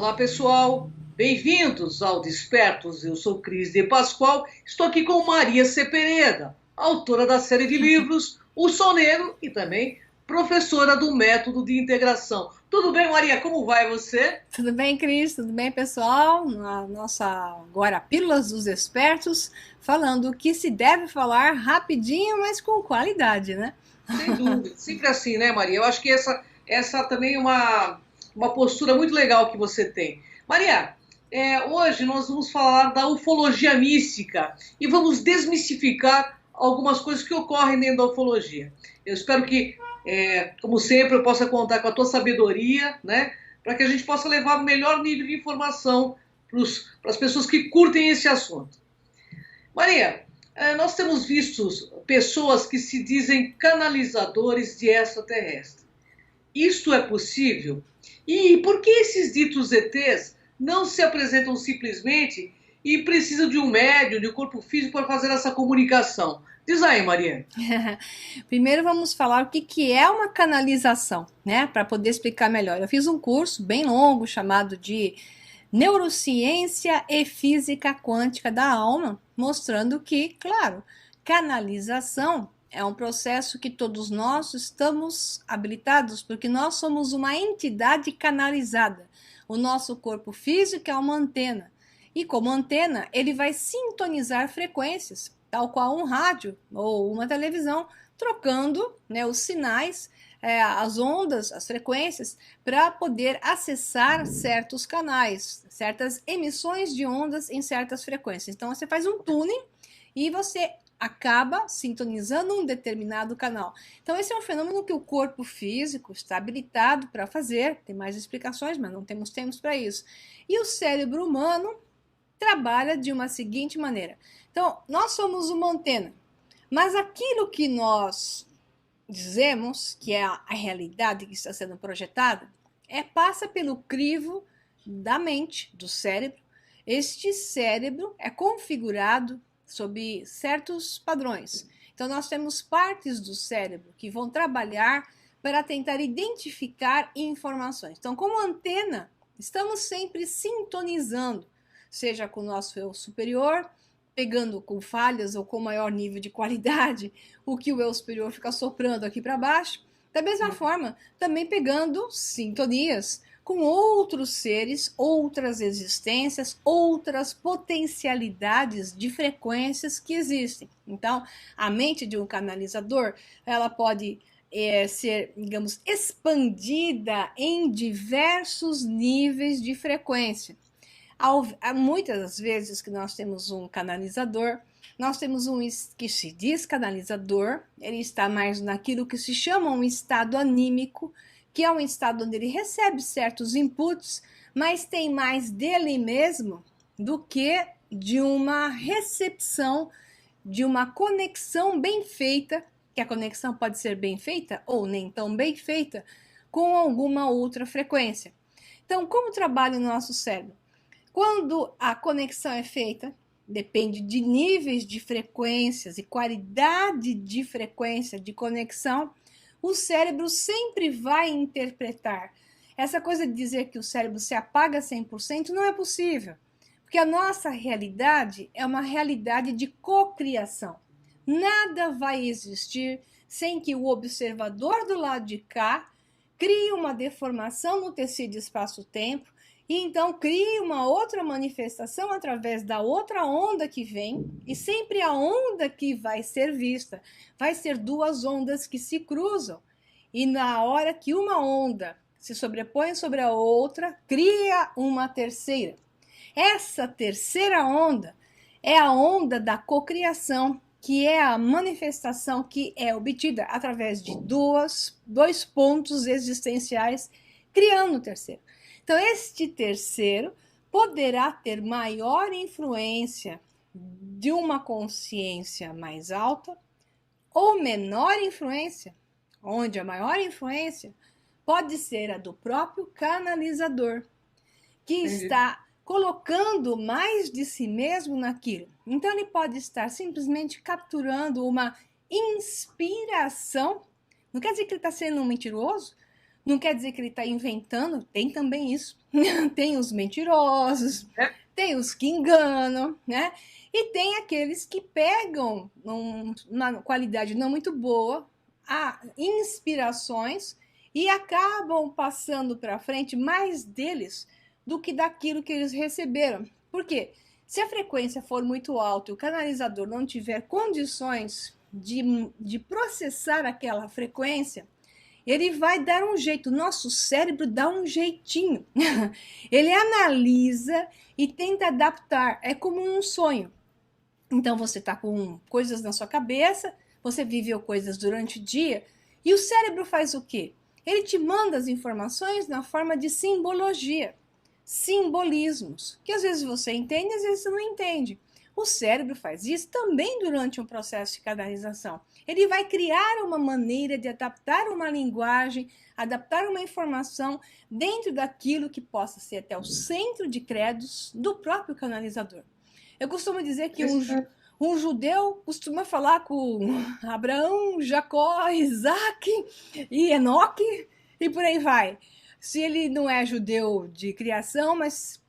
Olá, pessoal. Bem-vindos ao Despertos. Eu sou Cris de Pascoal. Estou aqui com Maria Cepereda, autora da série de livros O Soneiro e também professora do método de integração. Tudo bem, Maria? Como vai você? Tudo bem, Cris? Tudo bem, pessoal? Na nossa agora Pílulas dos Espertos, falando o que se deve falar rapidinho, mas com qualidade, né? Sem dúvida. Sempre assim, né, Maria? Eu acho que essa também é uma postura muito legal que você tem. Maria, hoje nós vamos falar da ufologia mística e vamos desmistificar algumas coisas que ocorrem dentro da ufologia. Eu espero que, como sempre, eu possa contar com a tua sabedoria, né, para que a gente possa levar o melhor nível de informação para as pessoas que curtem esse assunto. Maria, nós temos visto pessoas que se dizem canalizadores de extraterrestre. Isto é possível? E por que esses ditos ETs não se apresentam simplesmente e precisam de um médium, de um corpo físico para fazer essa comunicação? Diz aí, Maria. Primeiro vamos falar o que é uma canalização, né? Para poder explicar melhor. Eu fiz um curso bem longo chamado de Neurociência e Física Quântica da Alma, mostrando que, claro, canalização é um processo que todos nós estamos habilitados, porque nós somos uma entidade canalizada. O nosso corpo físico é uma antena. E como antena, ele vai sintonizar frequências, tal qual um rádio ou uma televisão, trocando, né, os sinais, as ondas, as frequências, para poder acessar certos canais, certas emissões de ondas em certas frequências. Então você faz um tuning e você acaba sintonizando um determinado canal. Então esse é um fenômeno que o corpo físico está habilitado para fazer, tem mais explicações, mas não temos tempo para isso. E o cérebro humano trabalha de uma seguinte maneira. Então, nós somos uma antena, mas aquilo que nós dizemos que é a realidade que está sendo projetada passa pelo crivo da mente, do cérebro. Este cérebro é configurado sob certos padrões. Então, nós temos partes do cérebro que vão trabalhar para tentar identificar informações. Então, como antena, estamos sempre sintonizando, seja com o nosso eu superior, pegando com falhas ou com maior nível de qualidade o que o eu superior fica soprando aqui para baixo. Da mesma forma, também pegando sintonias com outros seres, outras existências, outras potencialidades de frequências que existem. Então, a mente de um canalizador, ela pode ser, digamos, expandida em diversos níveis de frequência. Muitas das vezes que nós temos um canalizador, nós temos um que se diz canalizador, ele está mais naquilo que se chama um estado anímico, que é um estado onde ele recebe certos inputs, mas tem mais dele mesmo do que de uma recepção, de uma conexão bem feita, que a conexão pode ser bem feita ou nem tão bem feita, com alguma outra frequência. Então, como trabalha o nosso cérebro? Quando a conexão é feita, depende de níveis de frequências e qualidade de frequência de conexão, o cérebro sempre vai interpretar. Essa coisa de dizer que o cérebro se apaga 100% não é possível, porque a nossa realidade é uma realidade de cocriação. Nada vai existir sem que o observador do lado de cá crie uma deformação no tecido espaço-tempo e então crie uma outra manifestação através da outra onda que vem, e sempre a onda que vai ser vista vai ser duas ondas que se cruzam, e na hora que uma onda se sobrepõe sobre a outra, cria uma terceira. Essa terceira onda é a onda da cocriação, que é a manifestação que é obtida através de dois pontos existenciais, criando o terceiro. Então, este terceiro poderá ter maior influência de uma consciência mais alta ou menor influência, onde a maior influência pode ser a do próprio canalizador, que Entendi. está colocando mais de si mesmo naquilo. Então, ele pode estar simplesmente capturando uma inspiração. Não quer dizer que ele está sendo um mentiroso, Não quer dizer que ele está inventando, tem também isso. Tem os mentirosos, tem os que enganam, né? E tem aqueles que pegam uma qualidade não muito boa, inspirações, e acabam passando para frente mais deles do que daquilo que eles receberam. Por quê? Se a frequência for muito alta e o canalizador não tiver condições de processar aquela frequência, ele vai dar um jeito. Nosso cérebro dá um jeitinho. Ele analisa e tenta adaptar. É como um sonho. Então você está com coisas na sua cabeça, você viveu coisas durante o dia, e o cérebro faz o quê? Ele te manda as informações na forma de simbologia, simbolismos, que às vezes você entende, às vezes você não entende. O cérebro faz isso também durante um processo de canalização. Ele vai criar uma maneira de adaptar uma linguagem, adaptar uma informação dentro daquilo que possa ser até o centro de credos do próprio canalizador. Eu costumo dizer que um judeu costuma falar com Abraão, Jacó, Isaac e Enoque e por aí vai. Se ele não é judeu de criação, mas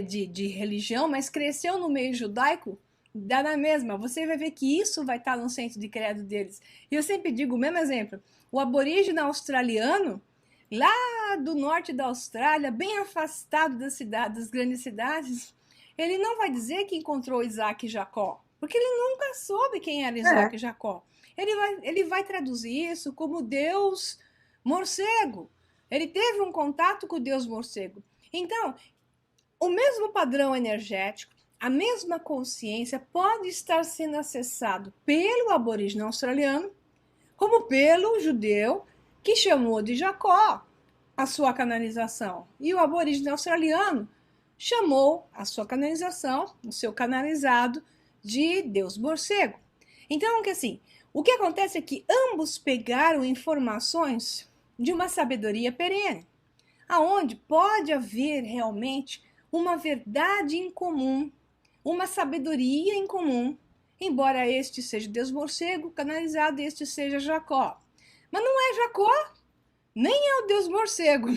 de religião, mas cresceu no meio judaico, dá na mesma. Você vai ver que isso vai estar no centro de credo deles. E eu sempre digo o mesmo exemplo. O aborígene australiano, lá do norte da Austrália, bem afastado das grandes cidades, ele não vai dizer que encontrou Isaac e Jacó, porque ele nunca soube quem era Isaac e Jacó. Ele vai traduzir isso como Deus morcego. Ele teve um contato com o Deus morcego. Então, o mesmo padrão energético, a mesma consciência pode estar sendo acessado pelo aborígene australiano, como pelo judeu que chamou de Jacó a sua canalização. E o aborígene australiano chamou a sua canalização, o seu canalizado, de Deus morcego. Então, assim, o que acontece é que ambos pegaram informações de uma sabedoria perene, aonde pode haver realmente uma verdade em comum, uma sabedoria em comum, embora este seja Deus morcego canalizado, este seja Jacó. Mas não é Jacó, nem é o Deus morcego.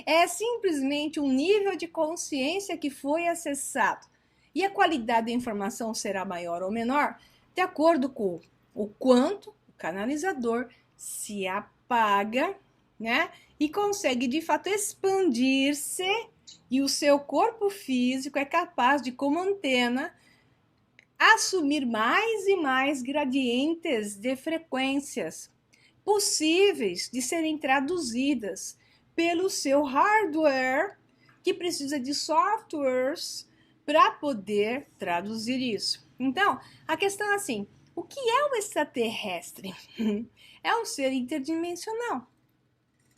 É simplesmente um nível de consciência que foi acessado. E a qualidade da informação será maior ou menor de acordo com o quanto o canalizador se apaga, né? E consegue de fato expandir-se, e o seu corpo físico é capaz de, como antena, assumir mais e mais gradientes de frequências possíveis de serem traduzidas pelo seu hardware, que precisa de softwares para poder traduzir isso. Então, a questão é assim, o que é um extraterrestre? É um ser interdimensional.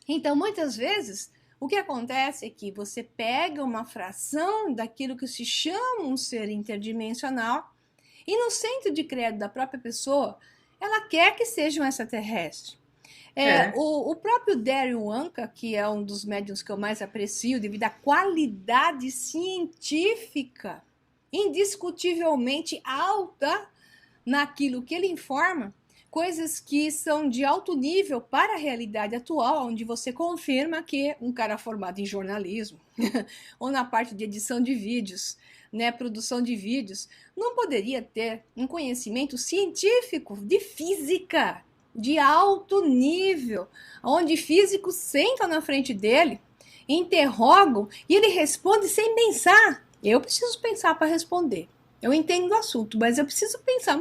Então, muitas vezes, o que acontece é que você pega uma fração daquilo que se chama um ser interdimensional e no centro de credo da própria pessoa, ela quer que seja um extraterrestre. O próprio Dario Anka, que é um dos médiuns que eu mais aprecio devido à qualidade científica indiscutivelmente alta naquilo que ele informa, coisas que são de alto nível para a realidade atual, onde você confirma que um cara formado em jornalismo ou na parte de edição de vídeos, né, produção de vídeos, não poderia ter um conhecimento científico de física de alto nível, onde físicos sentam na frente dele, interrogam e ele responde sem pensar. Eu preciso pensar para responder. Eu entendo o assunto, mas eu preciso pensar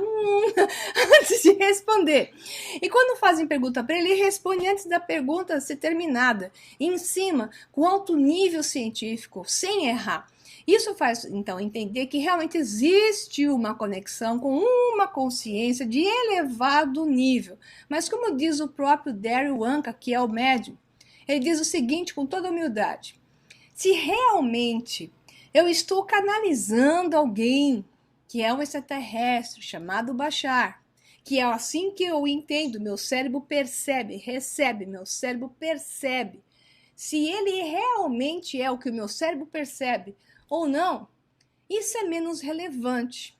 antes de responder. E quando fazem pergunta para ele, ele responde antes da pergunta ser terminada, em cima, com alto nível científico, sem errar. Isso faz, então, entender que realmente existe uma conexão com uma consciência de elevado nível. Mas como diz o próprio Dario Anka, que é o médium, ele diz o seguinte com toda humildade: se realmente eu estou canalizando alguém que é um extraterrestre chamado Bashar, que é assim que eu entendo, meu cérebro percebe, recebe, meu cérebro percebe. Se ele realmente é o que o meu cérebro percebe ou não, isso é menos relevante.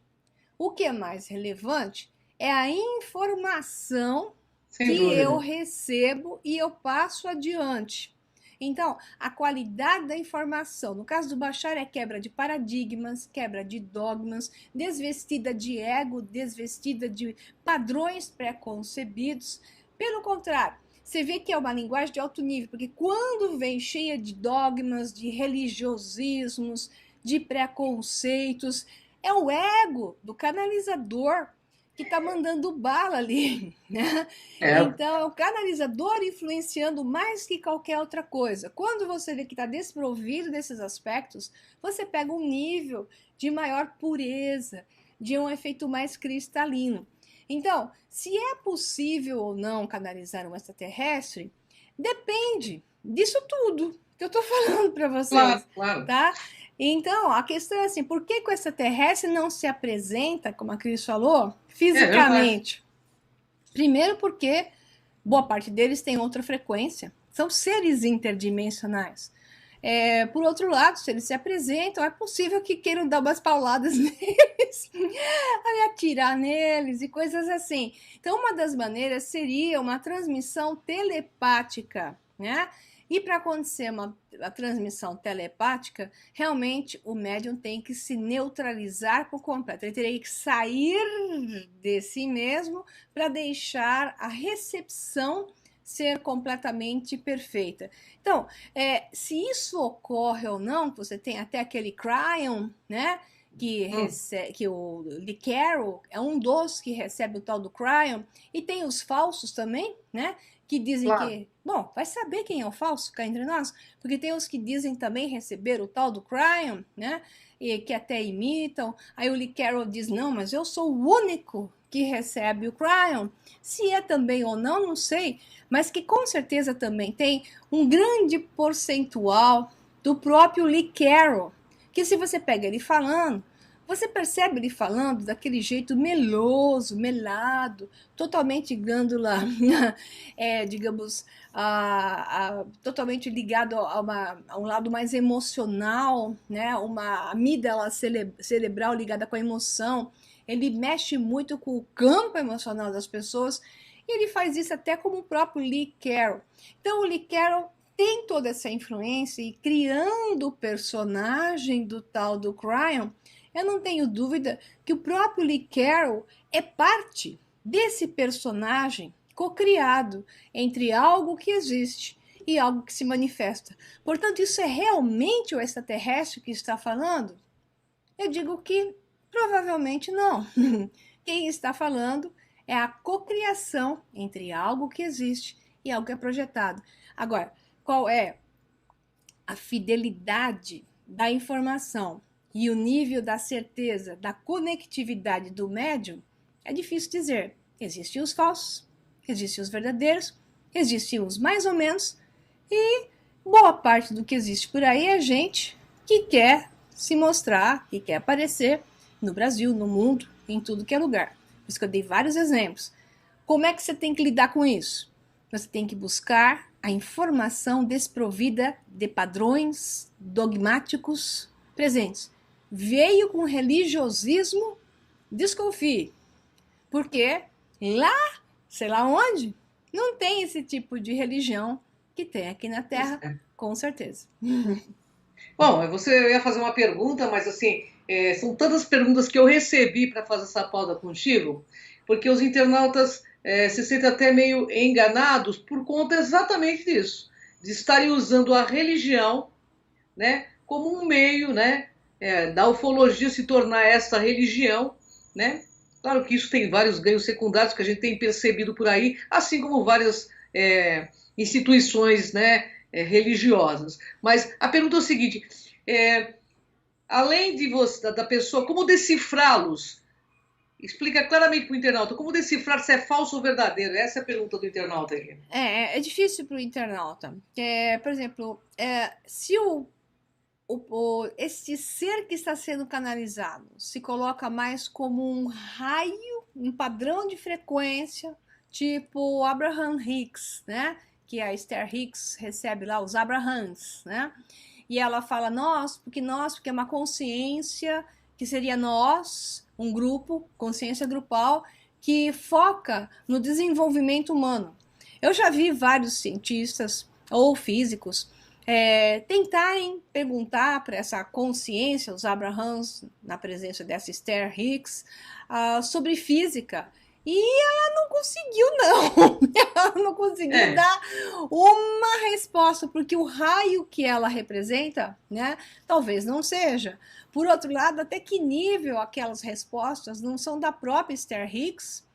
O que é mais relevante é a informação Sem que eu dúvida. recebo e eu passo adiante. Então, a qualidade da informação, no caso do Bashar, é quebra de paradigmas, quebra de dogmas, desvestida de ego, desvestida de padrões pré-concebidos. Pelo contrário, você vê que é uma linguagem de alto nível, porque quando vem cheia de dogmas, de religiosismos, de preconceitos, é o ego do canalizador que está mandando bala ali, né? É, Então, é o canalizador influenciando mais que qualquer outra coisa. Quando você vê que está desprovido desses aspectos, você pega um nível de maior pureza, de um efeito mais cristalino. Então, se é possível ou não canalizar um extraterrestre, depende disso tudo que eu estou falando para claro, vocês, claro. tá? Então, a questão é assim, por que o extraterrestre não se apresenta, como a Cris falou, É verdade. fisicamente? Primeiro porque boa parte deles tem outra frequência, são seres interdimensionais. Por outro lado, se eles se apresentam, é possível que queiram dar umas pauladas neles, atirar neles e coisas assim. Então, uma das maneiras seria uma transmissão telepática, né? E para acontecer a transmissão telepática, realmente o médium tem que se neutralizar por completo. Ele teria que sair de si mesmo para deixar a recepção ser completamente perfeita. Então, se isso ocorre ou não, você tem até aquele Cryon, né? Que o Lee Carroll é um dos que recebe o tal do Cryon, e tem os falsos também, né? Que dizem Claro. que, bom, vai saber quem é o falso cá entre nós, porque tem os que dizem também receber o tal do Cryon, né? E que até imitam. Aí o Lee Carroll diz, não, mas eu sou o único que recebe o Cryon. Se é também ou não, não sei, mas que com certeza também tem um grande percentual do próprio Lee Carroll, que se você pega ele falando, você percebe ele falando daquele jeito meloso, melado, totalmente glândula, digamos, totalmente ligado a um lado mais emocional, né? Uma amígdala cerebral ligada com a emoção. Ele mexe muito com o campo emocional das pessoas e ele faz isso até como o próprio Lee Carroll. Então, o Lee Carroll tem toda essa influência e criando o personagem do tal do Cryon, eu não tenho dúvida que o próprio Lee Carroll é parte desse personagem co-criado entre algo que existe e algo que se manifesta. Portanto, isso é realmente o extraterrestre que está falando? Eu digo que provavelmente não. Quem está falando é a cocriação entre algo que existe e algo que é projetado. Agora, qual é a fidelidade da informação e o nível da certeza, da conectividade do médium? É difícil dizer. Existem os falsos, existem os verdadeiros, existem os mais ou menos, e boa parte do que existe por aí é gente que quer se mostrar, que quer aparecer no Brasil, no mundo, em tudo que é lugar. Por isso que eu dei vários exemplos. Como é que você tem que lidar com isso? Você tem que buscar a informação desprovida de padrões dogmáticos presentes. Veio com religiosismo, desconfie. Porque lá, sei lá onde, não tem esse tipo de religião que tem aqui na Pois Terra, é. com certeza. Bom, você ia fazer uma pergunta, mas assim, são tantas perguntas que eu recebi para fazer essa pauta contigo, porque os internautas se sentem até meio enganados por conta exatamente disso, de estarem usando a religião, né, como um meio, né, da ufologia se tornar essa religião, né? Claro que isso tem vários ganhos secundários que a gente tem percebido por aí, assim como várias instituições, né, religiosas. Mas a pergunta é o seguinte: é, além de você, da pessoa, como decifrá-los? Explica claramente para o internauta como decifrar se é falso ou verdadeiro. Essa é a pergunta do internauta aqui. É difícil para o internauta. Por exemplo, se esse ser que está sendo canalizado se coloca mais como um raio, um padrão de frequência, tipo Abraham Hicks, né? Que a Esther Hicks recebe lá os Abrahams, né? E ela fala porque é uma consciência que seria nós, um grupo, consciência grupal, que foca no desenvolvimento humano. Eu já vi vários cientistas ou físicos tentarem perguntar para essa consciência, os Abrahams, na presença dessa Esther Hicks, sobre física. E ela não conseguiu, não. Ela não conseguiu dar uma resposta, porque o raio que ela representa, né, talvez não seja. Por outro lado, até que nível aquelas respostas não são da própria Esther Hicks,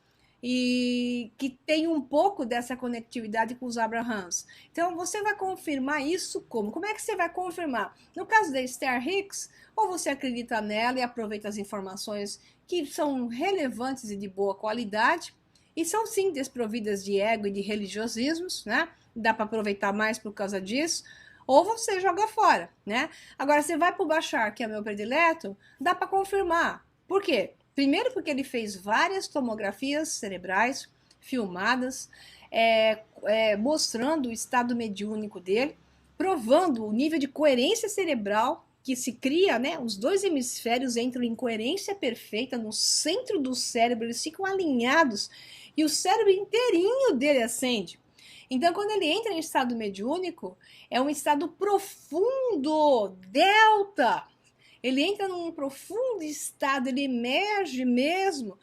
e que tem um pouco dessa conectividade com os Abrahams. Então, você vai confirmar isso como? Como é que você vai confirmar? No caso da Esther Hicks, ou você acredita nela e aproveita as informações que são relevantes e de boa qualidade, e são sim desprovidas de ego e de religiosismos, né? Dá para aproveitar mais por causa disso, ou você joga fora, né? Agora, você vai para o Bashar, que é meu predileto, dá para confirmar. Por quê? Primeiro porque ele fez várias tomografias cerebrais filmadas, mostrando o estado mediúnico dele, provando o nível de coerência cerebral que se cria, né? Os dois hemisférios entram em coerência perfeita no centro do cérebro, eles ficam alinhados e o cérebro inteirinho dele acende. Então, quando ele entra em estado mediúnico, é um estado profundo, delta. Ele entra num profundo estado, ele emerge mesmo,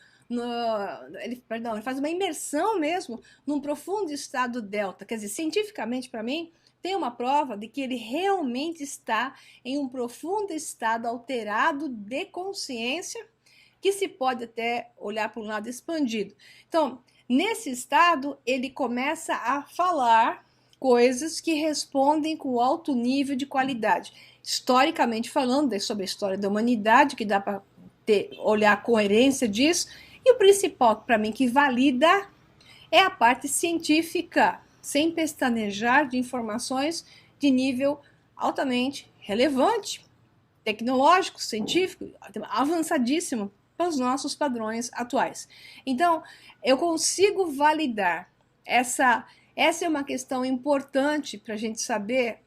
ele faz uma imersão mesmo num profundo estado delta. Quer dizer, cientificamente, para mim, tem uma prova de que ele realmente está em um profundo estado alterado de consciência, que se pode até olhar para um lado expandido. Então, nesse estado, ele começa a falar coisas que respondem com alto nível de qualidade. Historicamente falando, sobre a história da humanidade, que dá para olhar a coerência disso, e o principal para mim que valida é a parte científica, sem pestanejar, de informações de nível altamente relevante, tecnológico, científico, avançadíssimo para os nossos padrões atuais. Então, eu consigo validar essa é uma questão importante para a gente saber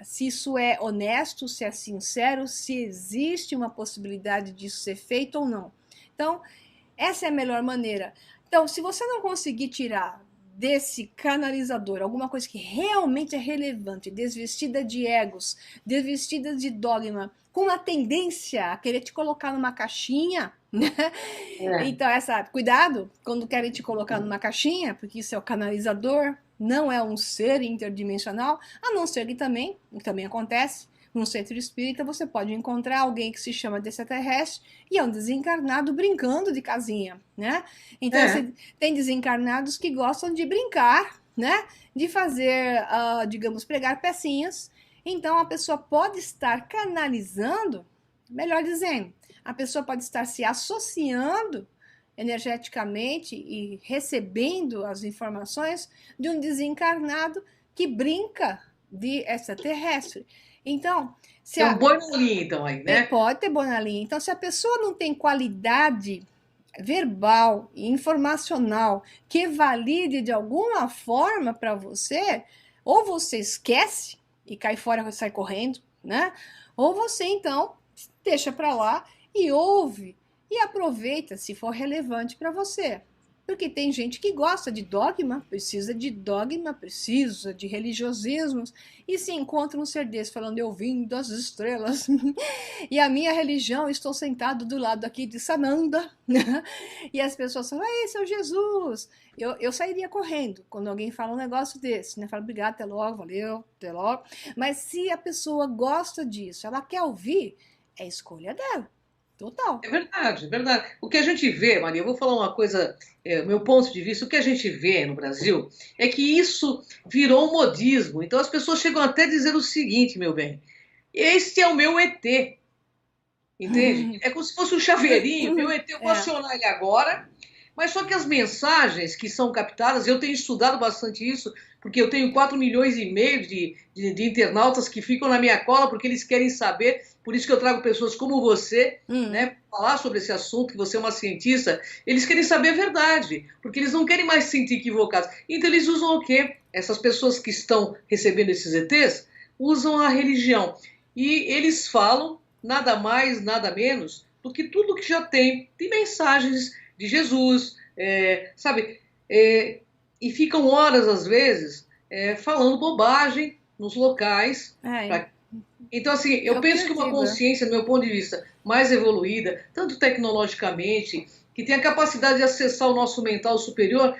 se isso é honesto, se é sincero, se existe uma possibilidade disso ser feito ou não. Então, essa é a melhor maneira. Então, se você não conseguir tirar desse canalizador alguma coisa que realmente é relevante, desvestida de egos, desvestida de dogma, com uma tendência a querer te colocar numa caixinha, né? Então, cuidado quando querem te colocar numa caixinha, porque isso é o canalizador, não é um ser interdimensional, a não ser que também acontece, num centro espírita você pode encontrar alguém que se chama de extraterrestre e é um desencarnado brincando de casinha, né? Então, tem desencarnados que gostam de brincar, né? De fazer, digamos, pregar pecinhas. Então, a pessoa pode estar canalizando, melhor dizendo, a pessoa pode estar se associando energeticamente e recebendo as informações de um desencarnado que brinca de extraterrestre. Então, se tem um boi na linha, então, aí, né? Pode ter boi na linha. Então, se a pessoa não tem qualidade verbal e informacional que valide de alguma forma para você, ou você esquece e cai fora, sai correndo, né? Ou você, então, deixa para lá e ouve e aproveita se for relevante para você. Porque tem gente que gosta de dogma, precisa de religiosismos, e se encontra um ser desse falando, eu vim das estrelas, e a minha religião, estou sentado do lado aqui de Sananda, e as pessoas falam, ei, seu Jesus, eu sairia correndo quando alguém fala um negócio desse, né? Fala, obrigado, até logo, valeu, até logo. Mas se a pessoa gosta disso, ela quer ouvir, é escolha dela. Total. É verdade, é verdade. O que a gente vê, Maria, eu vou falar uma coisa, meu ponto de vista, o que a gente vê no Brasil é que isso virou um modismo. Então as pessoas chegam até a dizer o seguinte, meu bem, este é o meu ET. Entende? É como se fosse um chaveirinho, meu ET, eu vou acionar ele agora, mas só que as mensagens que são captadas, eu tenho estudado bastante isso, porque eu tenho 4,5 milhões de internautas que ficam na minha cola porque eles querem saber, por isso que eu trago pessoas como você, né, falar sobre esse assunto, que você é uma cientista, eles querem saber a verdade, porque eles não querem mais se sentir equivocados. Então eles usam o quê? Essas pessoas que estão recebendo esses ETs usam a religião. E eles falam nada mais, nada menos do que tudo que já tem de mensagens de Jesus, sabe? E ficam horas, às vezes, falando bobagem nos locais. É, Então, assim, é eu o que penso que eu uma digo. consciência, do meu ponto de vista, mais evoluída, tanto tecnologicamente, que tem a capacidade de acessar o nosso mental superior,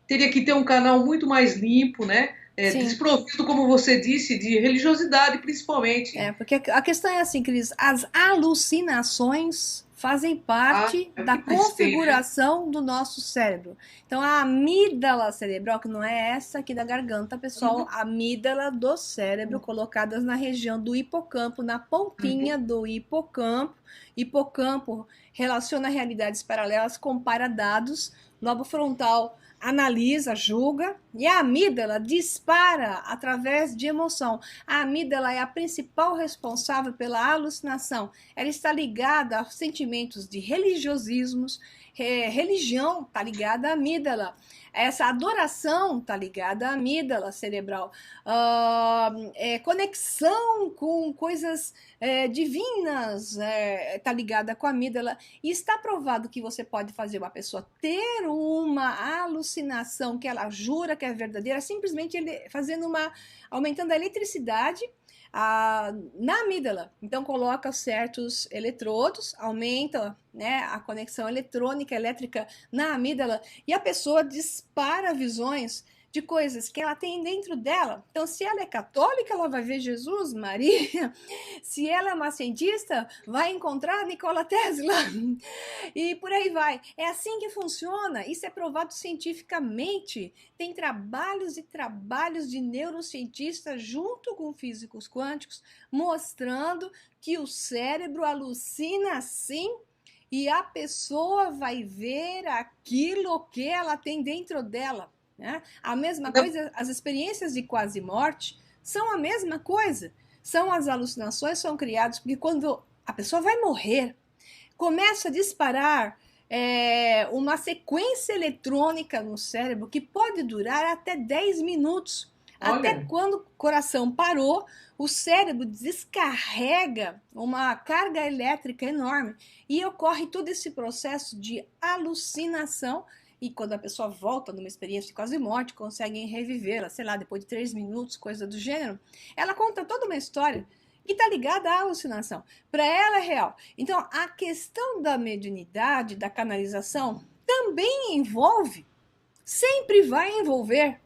teria que ter um canal muito mais limpo, né? Sim. Desprovido, como você disse, de religiosidade, principalmente. Porque a questão é assim, Cris, as alucinações fazem Ah, parte é o da que mais tem, né? configuração do nosso cérebro. Então, a amígdala cerebral, que não é essa aqui da garganta, pessoal, Uhum, a amígdala do cérebro, colocadas na região do hipocampo, na pontinha uhum. do hipocampo. Hipocampo relaciona realidades paralelas, compara dados, lobo frontal analisa, julga, e a amígdala dispara através de emoção. A amígdala é a principal responsável pela alucinação. Ela está ligada a sentimentos de religiosismos, religião está ligada à amígdala. Essa adoração está ligada à amígdala cerebral. Conexão com coisas divinas está ligada com a amígdala. E está provado que você pode fazer uma pessoa ter uma alucinação que ela jura que é verdadeira, simplesmente fazendo aumentando a eletricidade na amígdala. Então coloca certos eletrodos, aumenta, né, a conexão eletrônica, elétrica na amígdala e a pessoa dispara visões de coisas que ela tem dentro dela. Então, se ela é católica, ela vai ver Jesus, Maria. Se ela é uma cientista, vai encontrar Nikola Tesla. E por aí vai. É assim que funciona. Isso é provado cientificamente. Tem trabalhos e trabalhos de neurocientistas junto com físicos quânticos mostrando que o cérebro alucina sim e a pessoa vai ver aquilo que ela tem dentro dela. Né? A mesma coisa, as experiências de quase morte são a mesma coisa. São as alucinações, são criadas porque quando a pessoa vai morrer, começa a disparar uma sequência eletrônica no cérebro que pode durar até 10 minutos. Até Olha, quando o coração parou, o cérebro descarrega uma carga elétrica enorme e ocorre todo esse processo de alucinação. E quando a pessoa volta numa experiência de quase morte, conseguem revivê-la, sei lá, depois de 3 minutos, coisa do gênero, ela conta toda uma história que está ligada à alucinação. Para ela é real. Então, a questão da mediunidade, da canalização, também envolve, sempre vai envolver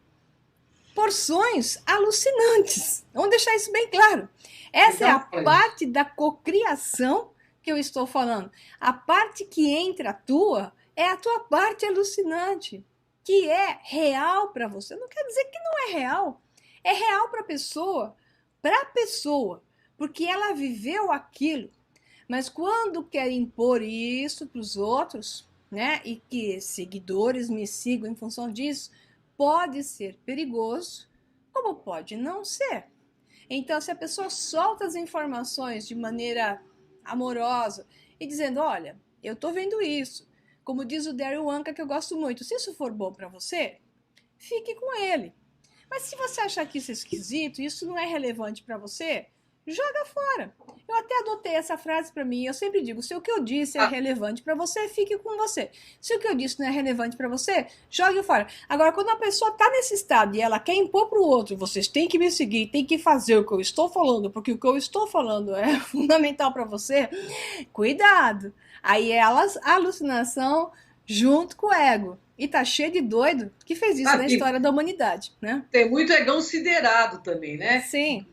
porções alucinantes. Vamos deixar isso bem claro. Essa é a parte da cocriação que eu estou falando. A parte que entra a tua é a tua parte alucinante, que é real para você. Não quer dizer que não é real. É real para a pessoa, porque ela viveu aquilo. Mas quando quer impor isso para os outros, né, e que seguidores me sigam em função disso, pode ser perigoso, como pode não ser. Então, se a pessoa solta as informações de maneira amorosa e dizendo, olha, eu estou vendo isso, como diz o Daryl Anka, que eu gosto muito, se isso for bom para você, fique com ele. Mas se você achar que isso é esquisito, isso não é relevante para você, joga fora. Eu até adotei essa frase para mim. Eu sempre digo: se o que eu disse é relevante para você, fique com você. Se o que eu disse não é relevante para você, jogue fora. Agora, quando a pessoa está nesse estado e ela quer impor para o outro, vocês têm que me seguir, têm que fazer o que eu estou falando, porque o que eu estou falando é fundamental para você, cuidado. Aí é a alucinação junto com o ego. E tá cheio de doido que fez isso na história da humanidade, né? Tem muito egão siderado também, né? Sim.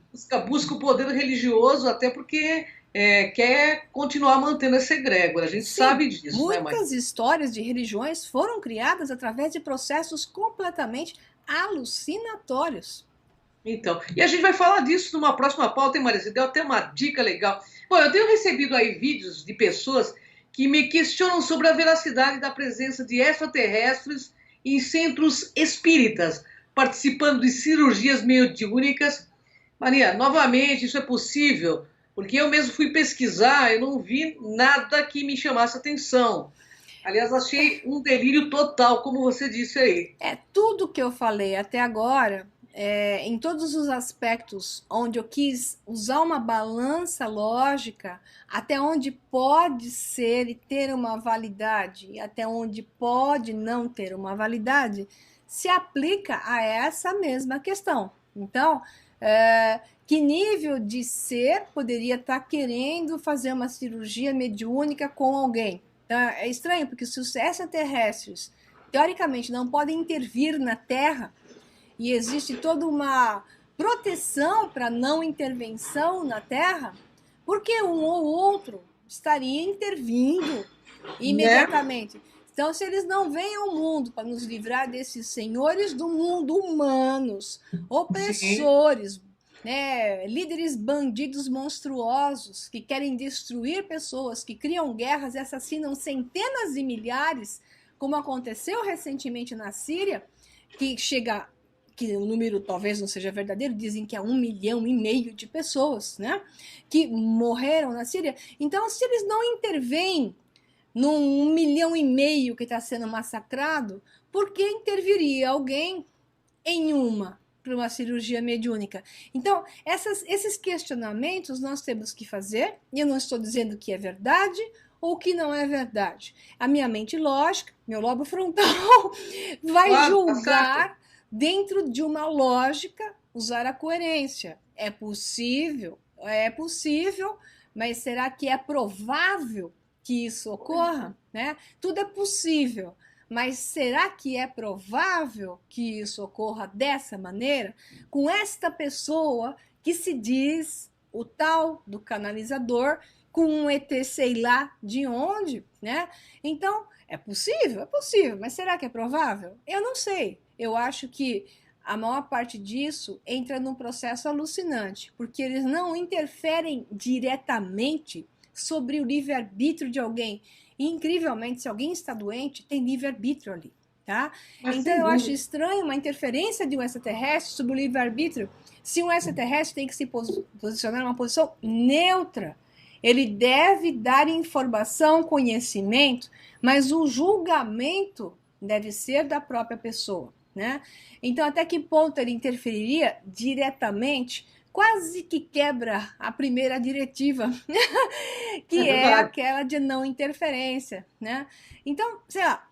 Busca o poder religioso até porque quer continuar mantendo essa egrégora. A gente sabe disso, muitas histórias de religiões foram criadas através de processos completamente alucinatórios. Então, e a gente vai falar disso numa próxima pauta, hein, Maria? Você deu até uma dica legal. Bom, eu tenho recebido aí vídeos de pessoas que me questionam sobre a veracidade da presença de extraterrestres em centros espíritas, participando de cirurgias mediúnicas. Maria, novamente, isso é possível? Porque eu mesmo fui pesquisar, eu não vi nada que me chamasse atenção. Aliás, achei um delírio total, como você disse aí. Tudo que eu falei até agora em todos os aspectos onde eu quis usar uma balança lógica, até onde pode ser e ter uma validade, e até onde pode não ter uma validade, se aplica a essa mesma questão. Então, que nível de ser poderia estar querendo fazer uma cirurgia mediúnica com alguém? Então, é estranho, porque se os extraterrestres, teoricamente, não podem intervir na Terra, e existe toda uma proteção para não intervenção na Terra, porque um ou outro estaria intervindo imediatamente. Então, se eles não vêm ao mundo para nos livrar desses senhores do mundo humanos, opressores, né, líderes bandidos monstruosos que querem destruir pessoas, que criam guerras e assassinam centenas de milhares, como aconteceu recentemente na Síria, que o número talvez não seja verdadeiro, dizem que é 1,5 milhão de pessoas, né, que morreram na Síria. Então, se eles não intervêm num 1,5 milhão que está sendo massacrado, por que interviria alguém para uma cirurgia mediúnica? Então, esses questionamentos nós temos que fazer, e eu não estou dizendo que é verdade ou que não é verdade. A minha mente lógica, meu lobo frontal, vai julgar dentro de uma lógica, usar a coerência. É possível, mas será que é provável que isso ocorra? Né? Tudo é possível, mas será que é provável que isso ocorra dessa maneira? Com esta pessoa que se diz o tal do canalizador, com um ET sei lá de onde, né? Então, é possível, mas será que é provável? Eu não sei. Eu acho que a maior parte disso entra num processo alucinante, porque eles não interferem diretamente sobre o livre-arbítrio de alguém. E, incrivelmente, se alguém está doente, tem livre-arbítrio ali, tá? Então, eu acho estranho uma interferência de um extraterrestre sobre o livre-arbítrio, se um extraterrestre tem que se posicionar numa posição neutra. Ele deve dar informação, conhecimento, mas o julgamento deve ser da própria pessoa, né? Então, até que ponto ele interferiria diretamente? Quase que quebra a primeira diretiva, que é aquela de não interferência, né? Então, sei lá,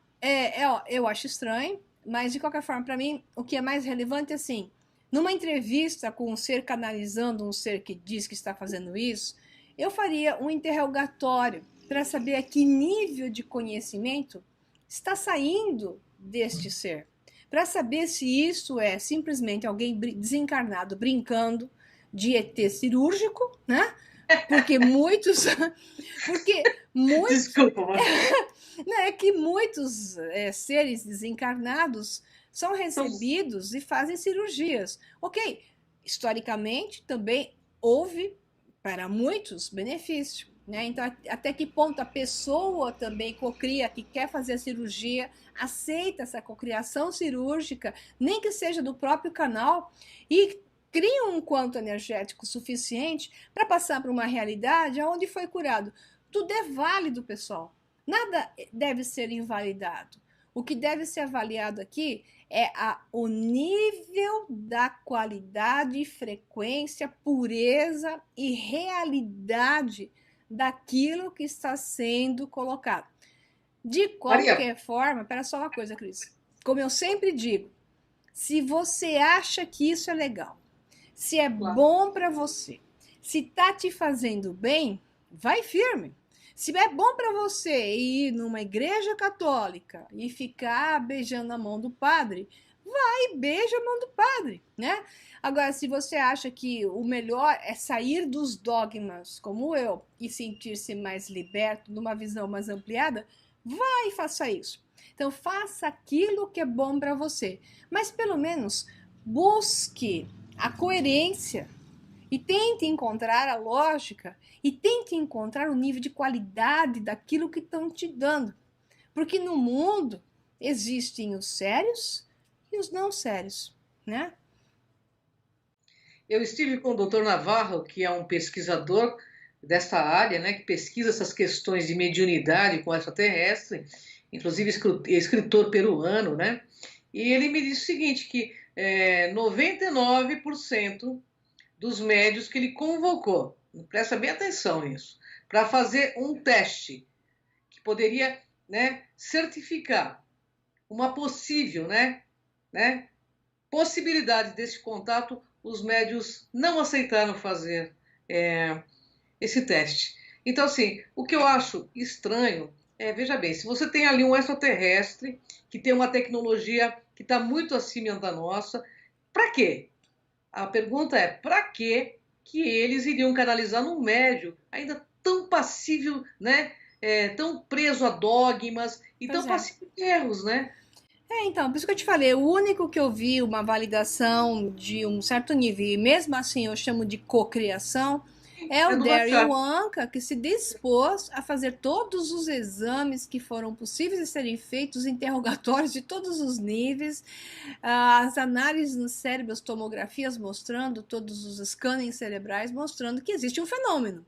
eu acho estranho, mas de qualquer forma, para mim, o que é mais relevante é assim, numa entrevista com um ser canalizando, um ser que diz que está fazendo isso, eu faria um interrogatório para saber a que nível de conhecimento está saindo deste ser, para saber se isso é simplesmente alguém desencarnado brincando de ET cirúrgico, né? Porque muitos Desculpa, mas... é que muitos seres desencarnados são recebidos e fazem cirurgias. Ok, historicamente também houve para muitos benefício, né? Então, até que ponto a pessoa também cocria, que quer fazer a cirurgia, aceita essa cocriação cirúrgica, nem que seja do próprio canal, e cria um quanto energético suficiente para passar para uma realidade onde foi curado. Tudo é válido, pessoal. Nada deve ser invalidado. O que deve ser avaliado aqui é o nível da qualidade, frequência, pureza e realidade daquilo que está sendo colocado. De qualquer forma, espera só uma coisa, Cris. Como eu sempre digo, se você acha que isso é legal, se é bom para você, se está te fazendo bem, vai firme. Se é bom para você ir numa igreja católica e ficar beijando a mão do padre, vai e beija a mão do padre, né? Agora, se você acha que o melhor é sair dos dogmas, como eu, e sentir-se mais liberto, numa visão mais ampliada, vai e faça isso. Então, faça aquilo que é bom para você, mas pelo menos busque a coerência e tente encontrar a lógica e tente encontrar o nível de qualidade daquilo que estão te dando. Porque no mundo existem os sérios e os não sérios, né? Eu estive com o Dr. Navarro, que é um pesquisador desta área, né, que pesquisa essas questões de mediunidade com extraterrestre, inclusive escritor peruano, né? E ele me disse o seguinte, que 99% dos médios que ele convocou, presta bem atenção nisso, para fazer um teste que poderia, né, certificar uma possível, né, possibilidade desse contato, os médios não aceitaram fazer esse teste. Então, assim, o que eu acho estranho veja bem, se você tem ali um extraterrestre que tem uma tecnologia que está muito acima da nossa, para quê? A pergunta é, para que eles iriam canalizar num médio ainda tão passível, né? Tão preso a dogmas e Pois tão é. passível de erros, né? Então, por isso que eu te falei, o único que eu vi uma validação de um certo nível, e mesmo assim eu chamo de cocriação, é o É do Daryl Bashar. Anka, que se dispôs a fazer todos os exames que foram possíveis de serem feitos, interrogatórios de todos os níveis, as análises no cérebro, as tomografias mostrando, todos os scannings cerebrais mostrando que existe um fenômeno,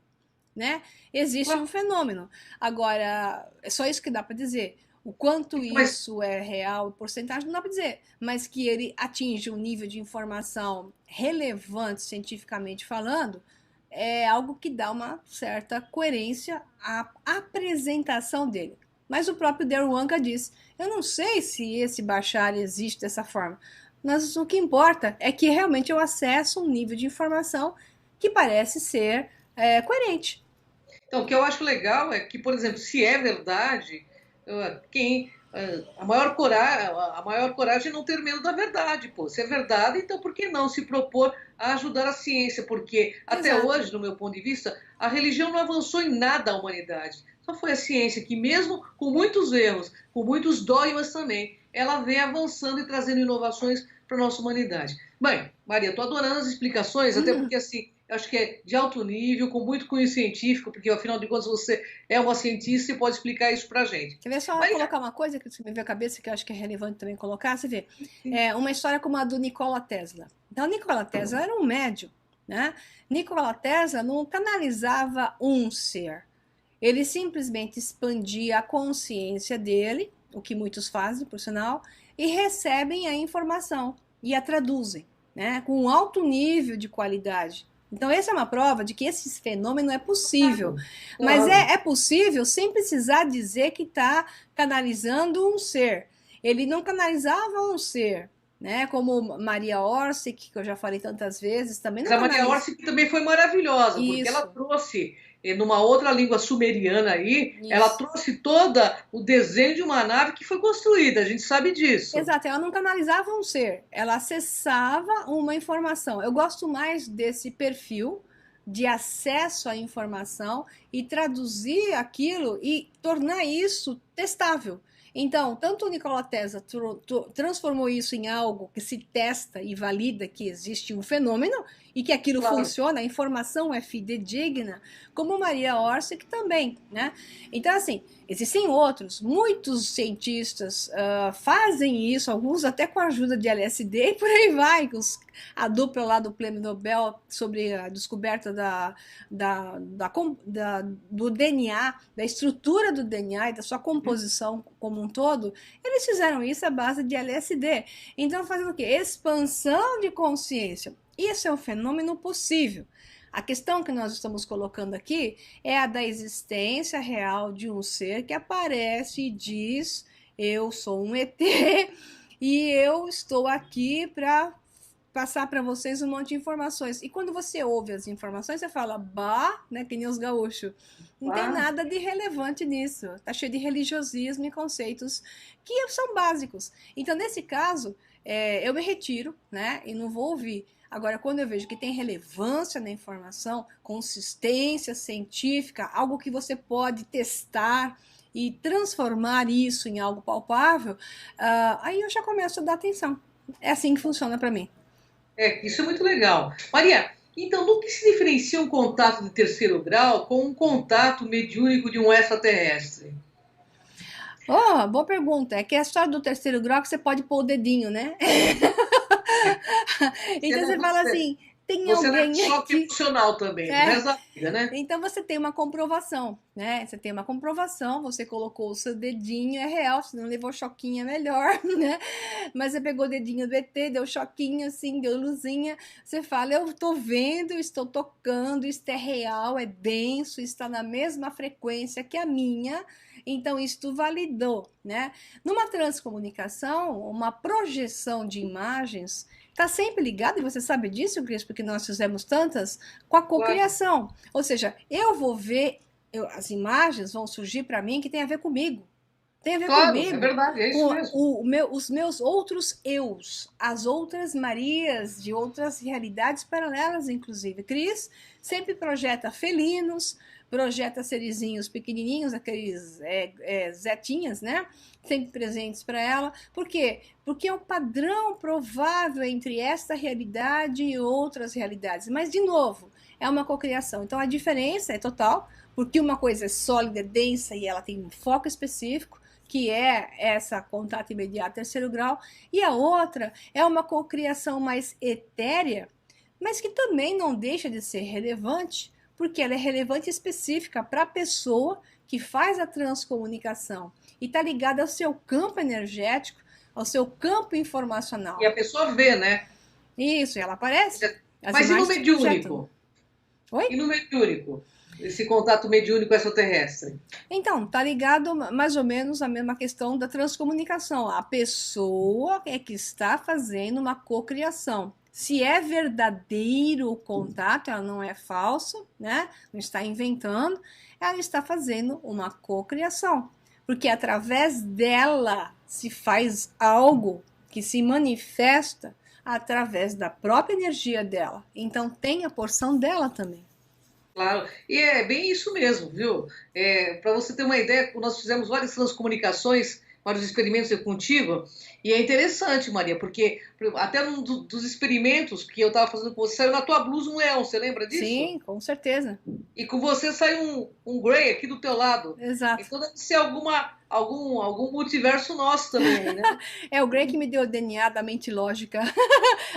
né? Existe um fenômeno. Agora, é só isso que dá para dizer. O quanto Mas, isso é real, porcentagem, não dá para dizer, mas que ele atinge um nível de informação relevante cientificamente falando, é algo que dá uma certa coerência à apresentação dele. Mas o próprio Darren Anka diz: eu não sei se esse Bashar existe dessa forma, mas o que importa é que realmente eu acesso um nível de informação que parece ser coerente. então, o que eu acho legal é que, por exemplo, se é verdade, a maior coragem é não ter medo da verdade, pô. Se é verdade, então por que não se propor a ajudar a ciência? Porque até Exato. hoje, no meu ponto de vista, a religião não avançou em nada à humanidade. Só foi a ciência que, mesmo com muitos erros, com muitos dogmas também, ela vem avançando e trazendo inovações para a nossa humanidade. Bem, Maria, estou adorando as explicações, até porque assim, eu acho que é de alto nível, com muito cunho científico, porque afinal de contas você é uma cientista e pode explicar isso para a gente. Quer ver só Maria, colocar uma coisa que me veio à cabeça que eu acho que é relevante também colocar? Você vê, uma história como a do Nikola Tesla. Então, Nikola Tesla era um médium, né? Nikola Tesla não canalizava um ser. Ele simplesmente expandia a consciência dele, o que muitos fazem, por sinal, e recebem a informação e a traduzem, né? Com um alto nível de qualidade. Então, essa é uma prova de que esse fenômeno é possível. Mas claro. é possível sem precisar dizer que está canalizando um ser. Ele não canalizava um ser, né? Como Maria Orsic, que eu já falei tantas vezes, também Mas não a Maria canaliza. Orsi também foi maravilhosa, porque ela Isso, trouxe, numa outra língua sumeriana aí, ela isso. trouxe toda o desenho de uma nave que foi construída, a gente sabe disso. Exato, ela não canalizava um ser, ela acessava uma informação. Eu gosto mais desse perfil de acesso à informação e traduzir aquilo e tornar isso testável. Então, tanto o Nikola Tesla transformou isso em algo que se testa e valida que existe um fenômeno e que aquilo Claro. funciona, a informação é fidedigna, como Maria Orsic também, né? Então, assim, existem outros, muitos cientistas fazem isso, alguns até com a ajuda de LSD e por aí vai, a dupla lá do Prêmio Nobel sobre a descoberta do DNA, da estrutura do DNA e da sua composição como um todo, eles fizeram isso à base de LSD. Então, fazendo o quê? Expansão de consciência. Isso é um fenômeno possível. A questão que nós estamos colocando aqui é a da existência real de um ser que aparece e diz: eu sou um ET e eu estou aqui para passar para vocês um monte de informações. E quando você ouve as informações, você fala, bah, né, que nem os gaúchos. Não tem Ah, nada de relevante nisso. Tá cheio de religiosismo e conceitos que são básicos. Então, nesse caso, eu me retiro, né, e não vou ouvir. Agora, quando eu vejo que tem relevância na informação, consistência científica, algo que você pode testar e transformar isso em algo palpável, aí eu já começo a dar atenção. É assim que funciona para mim. isso é muito legal. Maria, então, do que se diferencia um contato de terceiro grau com um contato mediúnico de um extraterrestre? Oh, boa pergunta. É que a história do terceiro grau que você pode pôr o dedinho, né? Você Então não, você fala você, assim. tem Você alguém é choque aqui. emocional também, É. do resto da vida, né? Então você tem uma comprovação, né? Você tem uma comprovação, você colocou o seu dedinho, é real, se não levou choquinho é melhor, né? Mas você pegou o dedinho do ET, deu choquinho assim, deu luzinha, você fala, eu tô vendo, estou tocando, isto é real, é denso, está na mesma frequência que a minha, então isto validou, né? Numa transcomunicação, uma projeção de imagens está sempre ligada, e você sabe disso, Cris, porque nós fizemos tantas, com a cocriação. Ou seja, eu vou ver, as imagens vão surgir para mim que tem a ver comigo. Tem a ver Claro, comigo, é verdade, é isso mesmo. os meus outros eus, as outras Marias de outras realidades paralelas, inclusive. Cris sempre projeta felinos, projeta serizinhos pequenininhos, aqueles zetinhas, né? Sempre presentes para ela. Por quê? Porque é o padrão provável entre esta realidade e outras realidades. Mas, de novo, é uma cocriação. Então, a diferença é total, porque uma coisa é sólida, densa e ela tem um foco específico, que é essa contato imediato terceiro grau, e a outra é uma cocriação mais etérea, mas que também não deixa de ser relevante, porque ela é relevante e específica para a pessoa que faz a transcomunicação e está ligada ao seu campo energético, ao seu campo informacional. E a pessoa vê, né? Isso, ela aparece. Mas e no mediúnico? Oi? E no mediúnico? Esse contato mediúnico extraterrestre? Então, tá ligado mais ou menos a mesma questão da transcomunicação. A pessoa é que está fazendo uma cocriação. Se é verdadeiro o contato, ela não é falso, né? Não está inventando, ela está fazendo uma cocriação. Porque através dela se faz algo que se manifesta através da própria energia dela. Então tem a porção dela também. Claro, e é bem isso mesmo, viu? Para você ter uma ideia, nós fizemos várias transcomunicações, vários experimentos contigo, e é interessante, Maria, porque até num dos experimentos que eu estava fazendo com você, saiu na tua blusa um leão, você lembra disso? Sim, com certeza. E com você saiu um Grey aqui do teu lado. Exato. Então deve ser algum multiverso nosso também, né? É o Grey que me deu o DNA da mente lógica.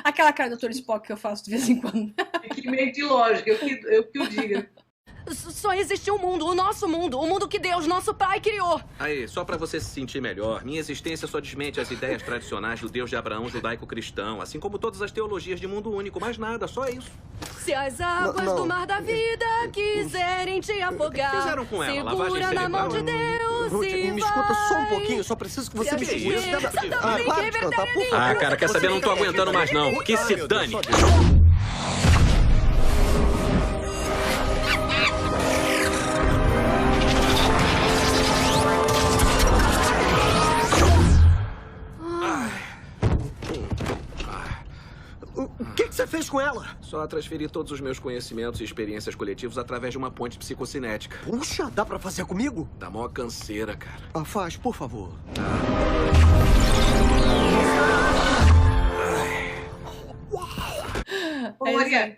Aquela cara do Dr. Spock que eu faço de vez em quando. Que mente lógica, eu que o diga. Só existe um mundo, o nosso mundo, o mundo que Deus, nosso pai, criou. Aí, só pra você se sentir melhor, minha existência só desmente as ideias tradicionais do Deus de Abraão judaico-cristão, assim como todas as teologias de mundo único, mais nada, só isso. Se as águas do mar da vida quiserem te afogar, O que fizeram com ela? Lavagem segura na mão de cerebral? Deus Ruth, e me vai. escuta só um pouquinho, só preciso que você me Se escute. ajoelha, Satã, nem Para de querer cantar, por ter favor. Ah, cara, quer saber? Não tô aguentando mais não. Que se Meu Deus, dane. só O que você fez com ela? Só transferi todos os meus conhecimentos e experiências coletivos através de uma ponte psicocinética. Puxa, dá pra fazer comigo? Dá mó canseira, cara. Ah, faz, por favor. Ô, Maria,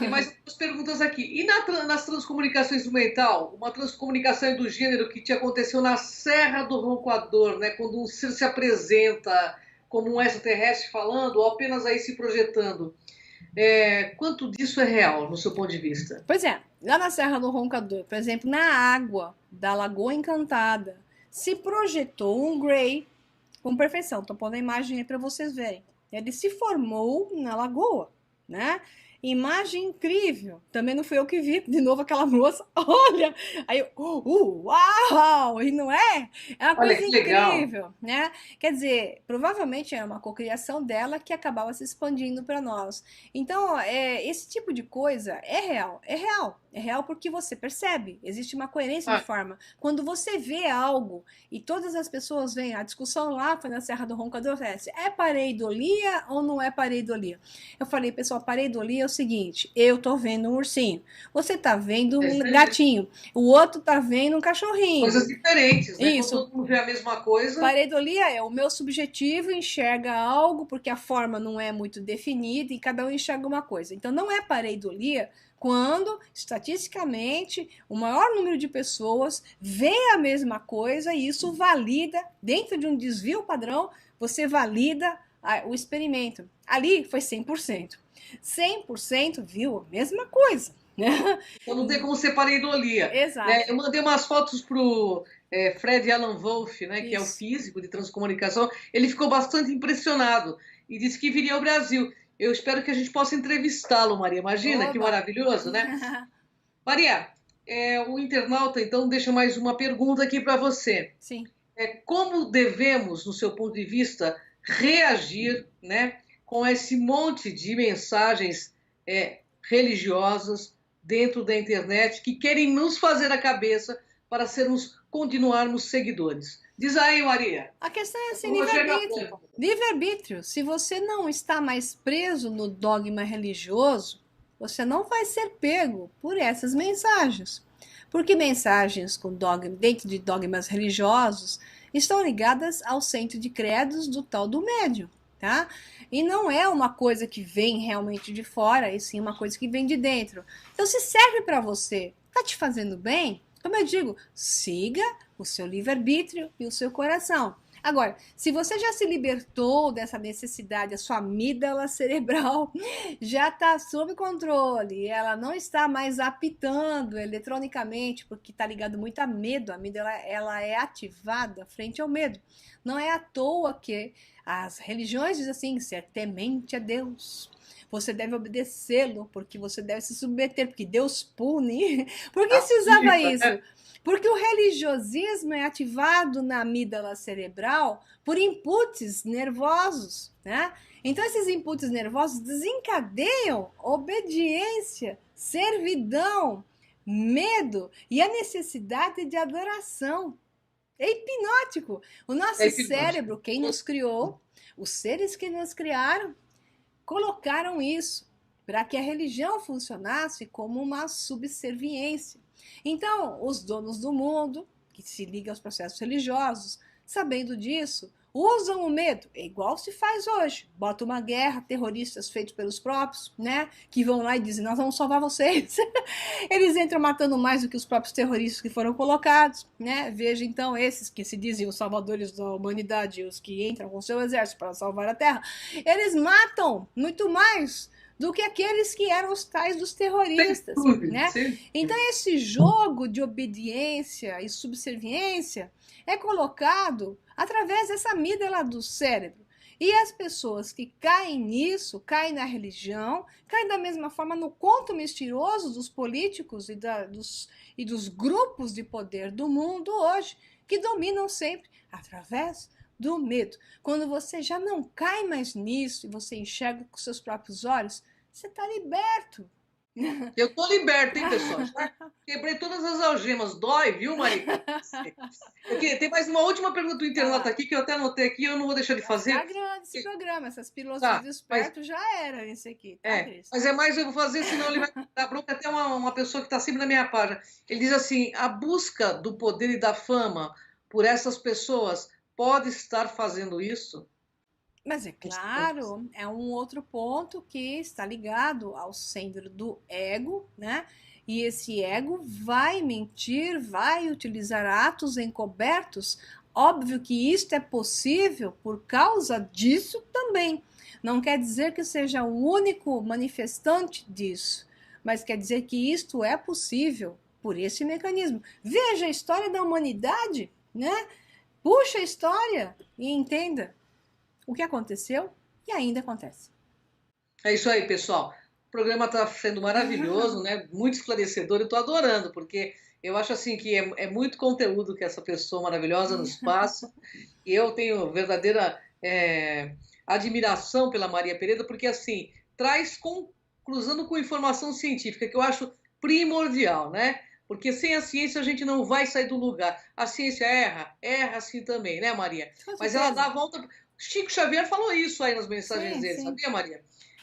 tem mais duas perguntas aqui. E nas transcomunicações instrumental, uma transcomunicação do gênero que te aconteceu na Serra do Roncoador, né? Quando um ser se apresenta como um extraterrestre falando, ou apenas aí se projetando. Quanto disso é real, no seu ponto de vista? Pois é, lá na Serra do Roncador, por exemplo, na água da Lagoa Encantada, se projetou um Grey com perfeição. Estou pondo a imagem aí para vocês verem. Ele se formou na lagoa, né? Imagem incrível. Também não fui eu que vi, de novo aquela moça. Olha! Aí eu, uau! E não é? É uma Olha, coisa que legal. incrível, né? Quer dizer, provavelmente é uma cocriação dela que acabava se expandindo para nós. Então, esse tipo de coisa é real. É real. É real porque você percebe. Existe uma coerência de forma. Quando você vê algo e todas as pessoas veem, a discussão lá foi na Serra do Roncador, é pareidolia ou não é pareidolia? Eu falei, pessoal, pareidolia é o seguinte, eu tô vendo um ursinho, você tá vendo um gatinho, o outro tá vendo um cachorrinho. Coisas diferentes, né? Isso. Quando todo mundo vê a mesma coisa. Pareidolia é o meu subjetivo enxerga algo porque a forma não é muito definida e cada um enxerga uma coisa. Então não é pareidolia quando, estatisticamente, o maior número de pessoas vê a mesma coisa e isso valida, dentro de um desvio padrão, você valida o experimento. Ali foi 100%. 100%, viu? Mesma coisa. Então não tem como ser pareidolia. Exato. Eu mandei umas fotos pro Fred Alan Wolff, né, que é o Isso. físico de transcomunicação. Ele ficou bastante impressionado e disse que viria ao Brasil. Eu espero que a gente possa entrevistá-lo, Maria. Imagina Oba. que maravilhoso, né? Maria, o internauta então deixa mais uma pergunta aqui para você. Sim. Como devemos, no seu ponto de vista, reagir, né, com esse monte de mensagens religiosas dentro da internet que querem nos fazer a cabeça para continuarmos seguidores? Diz aí, Maria. A questão é assim, Vamos chegar livre-arbítrio. a Livre-arbítrio. Se você não está mais preso no dogma religioso, você não vai ser pego por essas mensagens. Porque mensagens dentro de dogmas religiosos estão ligadas ao centro de credos do tal do médium, tá? E não é uma coisa que vem realmente de fora, e sim uma coisa que vem de dentro. Então, se serve para você, tá te fazendo bem, como eu digo, siga o seu livre-arbítrio e o seu coração. Agora, se você já se libertou dessa necessidade, a sua amígdala cerebral já está sob controle, ela não está mais apitando eletronicamente, porque está ligado muito a medo, a amígdala ela é ativada frente ao medo. Não é à toa que as religiões dizem assim, ser temente a Deus. Você deve obedecê-lo, porque você deve se submeter, porque Deus pune. Por que se usava isso? Porque o religiosismo é ativado na amígdala cerebral por inputs nervosos, né? Então, esses inputs nervosos desencadeiam obediência, servidão, medo e a necessidade de adoração. É hipnótico. O nosso cérebro, quem nos criou, os seres que nos criaram, colocaram isso para que a religião funcionasse como uma subserviência. Então, os donos do mundo, que se ligam aos processos religiosos, sabendo disso, usam o medo, é igual se faz hoje. Bota uma guerra, terroristas feitos pelos próprios, né? Que vão lá e dizem, nós vamos salvar vocês. Eles entram matando mais do que os próprios terroristas que foram colocados, né? Veja então esses que se dizem os salvadores da humanidade, os que entram com seu exército para salvar a terra, eles matam muito mais do que aqueles que eram os tais dos terroristas, né? Então esse jogo de obediência e subserviência é colocado através dessa amígdala do cérebro. E as pessoas que caem nisso, caem na religião, caem da mesma forma no conto mentiroso dos políticos e dos grupos de poder do mundo hoje, que dominam sempre através do medo. Quando você já não cai mais nisso e você enxerga com seus próprios olhos, você está liberto. Eu estou liberto, hein, pessoal? Já quebrei todas as algemas. Dói, viu, Maria? Tem mais uma última pergunta do internauta aqui, que eu até anotei aqui, eu não vou deixar de fazer. Tá grande esse programa, essas pílulas de desperto já era esse aqui. Tá, mas é mais eu vou fazer, senão ele vai dar bronca. Até uma pessoa que está sempre na minha página. Ele diz assim, a busca do poder e da fama por essas pessoas pode estar fazendo isso? Mas é claro, é um outro ponto que está ligado ao centro do ego, né? E esse ego vai mentir, vai utilizar atos encobertos. Óbvio que isto é possível por causa disso também. Não quer dizer que seja o único manifestante disso, mas quer dizer que isto é possível por esse mecanismo. Veja a história da humanidade, né? Puxa a história e entenda o que aconteceu e ainda acontece. É isso aí, pessoal. O programa está sendo maravilhoso, né? Muito esclarecedor. Eu estou adorando, porque eu acho assim que é muito conteúdo que essa pessoa maravilhosa nos passa. E eu tenho verdadeira admiração pela Maria Pereira, porque assim traz cruzando com informação científica, que eu acho primordial, né? Porque sem a ciência a gente não vai sair do lugar. A ciência erra assim também, né, Maria? Mas ela dá a volta. Chico Xavier falou isso aí nas mensagens dele, sabia, Maria?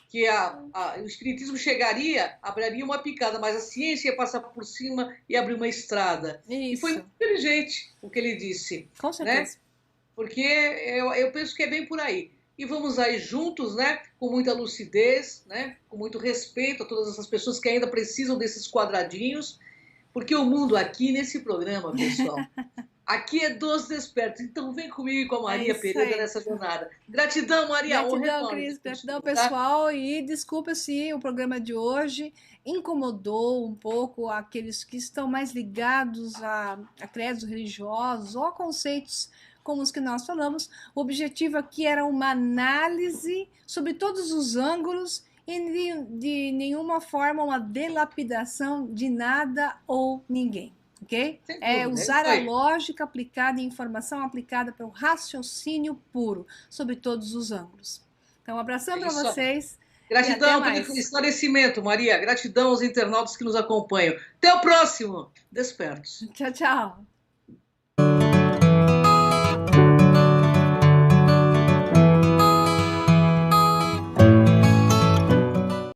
Que o espiritismo chegaria, abriria uma picada, mas a ciência ia passar por cima e abrir uma estrada. Isso. E foi muito inteligente o que ele disse. Com certeza. Né? Porque eu penso que é bem por aí. E vamos aí juntos, né, com muita lucidez, né, com muito respeito a todas essas pessoas que ainda precisam desses quadradinhos, porque o mundo aqui, nesse programa, pessoal, Aqui é dos despertos. Então vem comigo e com a Maria isso Pereira aí. nessa jornada. Gratidão, Maria. Honra Gratidão, enorme Cris. te Gratidão, conhecer, tá? pessoal. E desculpa se o programa de hoje incomodou um pouco aqueles que estão mais ligados a credos religiosos ou a conceitos como os que nós falamos. O objetivo aqui era uma análise sobre todos os ângulos e de nenhuma forma uma delapidação de nada ou ninguém. Ok? Sem É dúvida, usar isso a aí. lógica aplicada e informação aplicada para o raciocínio puro sobre todos os ângulos. Então, um abração É para isso aí. vocês. Gratidão E até pelo mais. esclarecimento, Maria. Gratidão aos internautas que nos acompanham. Até o próximo. Despertos. Tchau, tchau.